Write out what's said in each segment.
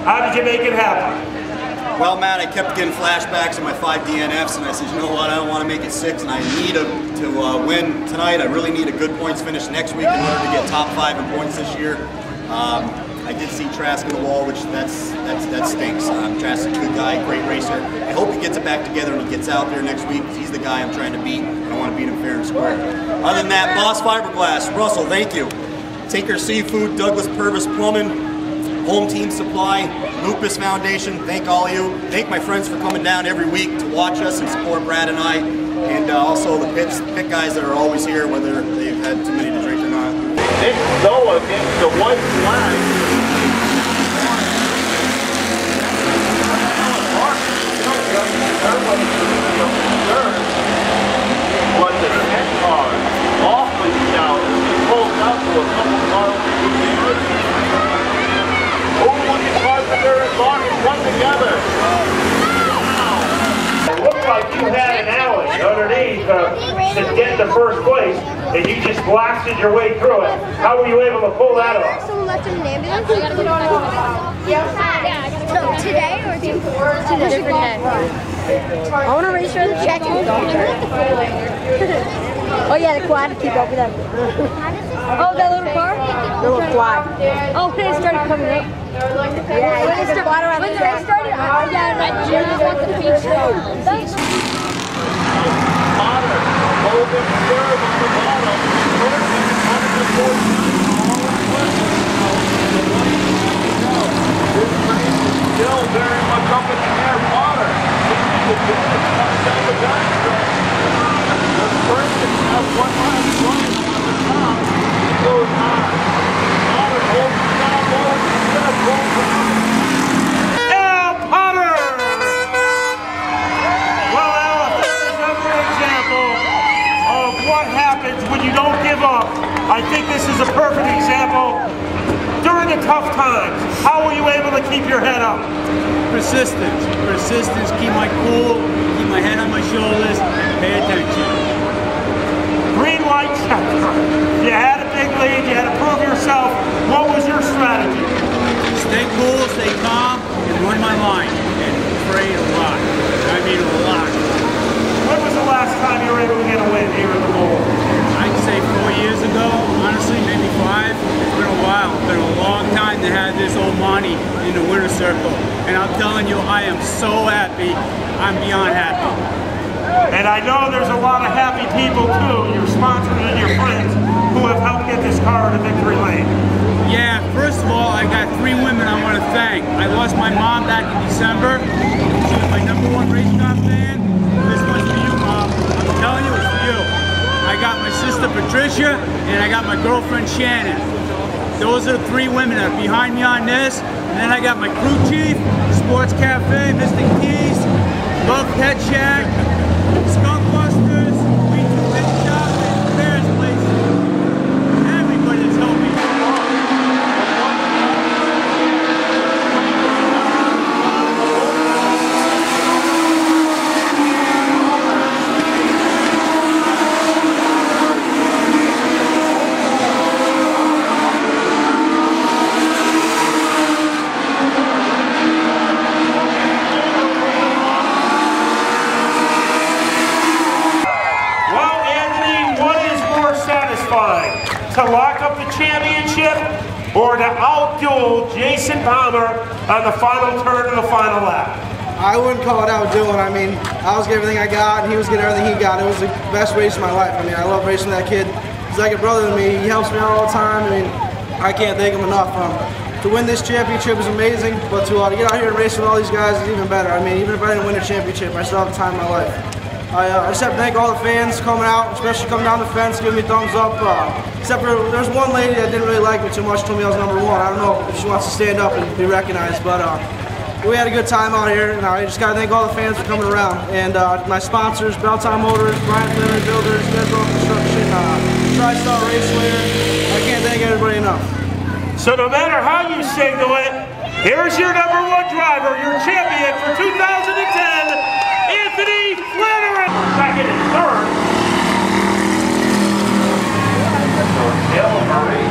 How did you make it happen? Well, Matt, I kept getting flashbacks of my 5 DNFs, and I said, you know what, I don't want to make it 6, and I need to win tonight. I really need a good points finish next week in order to get top 5 in points this year. I did see Trask in the wall, which that stinks. Trask's a good guy, great racer. I hope he gets it back together and he gets out there next week, because he's the guy I'm trying to beat, and I want to beat him fair and square. Other than that, Boss Fiberglass, Russell, thank you. Tinker Seafood, Douglas Purvis Plumbing, Home Team Supply, Lupus Foundation, thank all of you. Thank my friends for coming down every week to watch us and support Brad and I. And also the pit guys that are always here, whether they've had too many to drink or not. Nick Noah against the white flag. But the next car, awfully stout, he pulls out to a couple cars. Overlooking Carpenter and Martin run together. It looked like you had an alley underneath to get to first place, and you just blasted your way through it. How were you able to pull that off? Someone left in an ambulance. So today or tomorrow? It's a different day. I want to race for the check. Oh yeah, the quad to keep up with them. Oh, that little car? The little quad. Oh, they started coming up. Yeah, when they started, I just went to the beach. Potter, holding serve on the bottom. This race is still very much up in the air. Potter, the finish comes down the backstretch. The person has 1 lap running on the top. He goes on. Potter holds the top roll instead of rolling around. Potter! Well, Al, this is another example of what happens when you don't give up. I think this is a perfect example. During the tough times, how were you able to keep your head up? Persistence. Persistence, keep my cool, keep my head on my shoulders, and pay attention. Green light checker. You had a big lead, you had to prove yourself. What was your strategy? Stay cool, stay calm, and run my line. And pray a lot. I mean a lot. When was the last time you were able to get a win here in the bowl? I'd say 4 years ago, honestly, maybe 5. It's been a while. It's been a long time to have this old Monty in the winner's circle. And I'm telling you, I am so happy. I'm beyond happy. And I know there's a lot of happy people too, your sponsors and your friends, who have helped get this car to victory lane. Yeah, first of all, I got 3 women I want to thank. I lost my mom back in December. She was my #1 race car fan. This one's for you, Mom. I'm telling you, it's for you. I got my sister Patricia, and I got my girlfriend Shannon. Those are the 3 women that are behind me on this. And then I got my crew chief, Sports Cafe, Mr. Keys, Love Pet Shack, Skunk Busters, We Do Pet Shop, and Bears Place. Everybody that's helped me. To lock up the championship or to outduel Jason Palmer on the final turn of the final lap? I wouldn't call it outdoing. I mean, I was getting everything I got, and he was getting everything he got. It was the best race of my life. I mean, I love racing with that kid. He's like a brother to me. He helps me out all the time. I mean, I can't thank him enough. To win this championship is amazing, but to get out here and race with all these guys is even better. I mean, even if I didn't win a championship, I still have the time of my life. I just have to thank all the fans coming out, especially coming down the fence, giving me thumbs up. Except for there's one lady that didn't really like me too much, told me I was #1. I don't know if she wants to stand up and be recognized, but we had a good time out here, and I just got to thank all the fans for coming around. And my sponsors, Belltown Motors, Brian Flannery Builders, Teto Construction, TriStar Raceway. I can't thank everybody enough. So no matter how you signal it, here's your #1 driver, your champion for 2010, Anthony Flannery. Back in his third. Dale Murray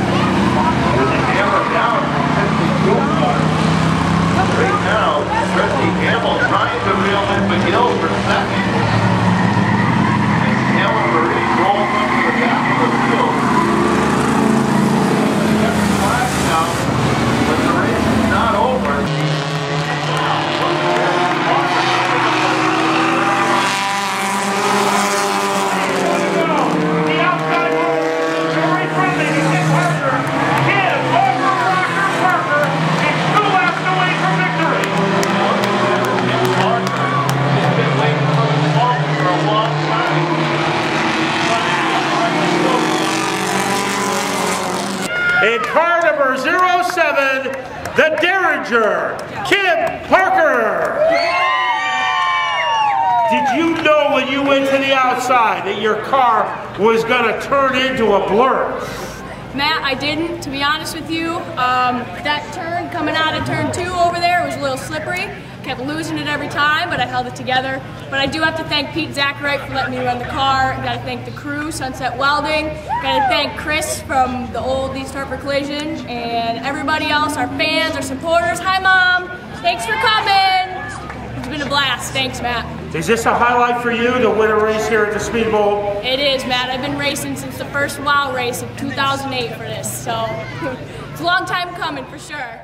with a hammer down from 52 cars. the Derringer, Kim Parker. Did you know when you went to the outside that your car was going to turn into a blur? Matt, I didn't, to be honest with you. That turn coming out of turn 2 over there was a little slippery. Kept losing it every time, but I held it together. But I do have to thank Pete Zacharite for letting me run the car. Got to thank the crew, Sunset Welding. Got to thank Chris from the old East Hartford Collision, and everybody else, our fans, our supporters. Hi, Mom. Thanks for coming. It's been a blast. Thanks, Matt. Is this a highlight for you to win a race here at the Speedbowl? It is, Matt. I've been racing since the first WOW race of 2008 for this, so it's a long time coming for sure.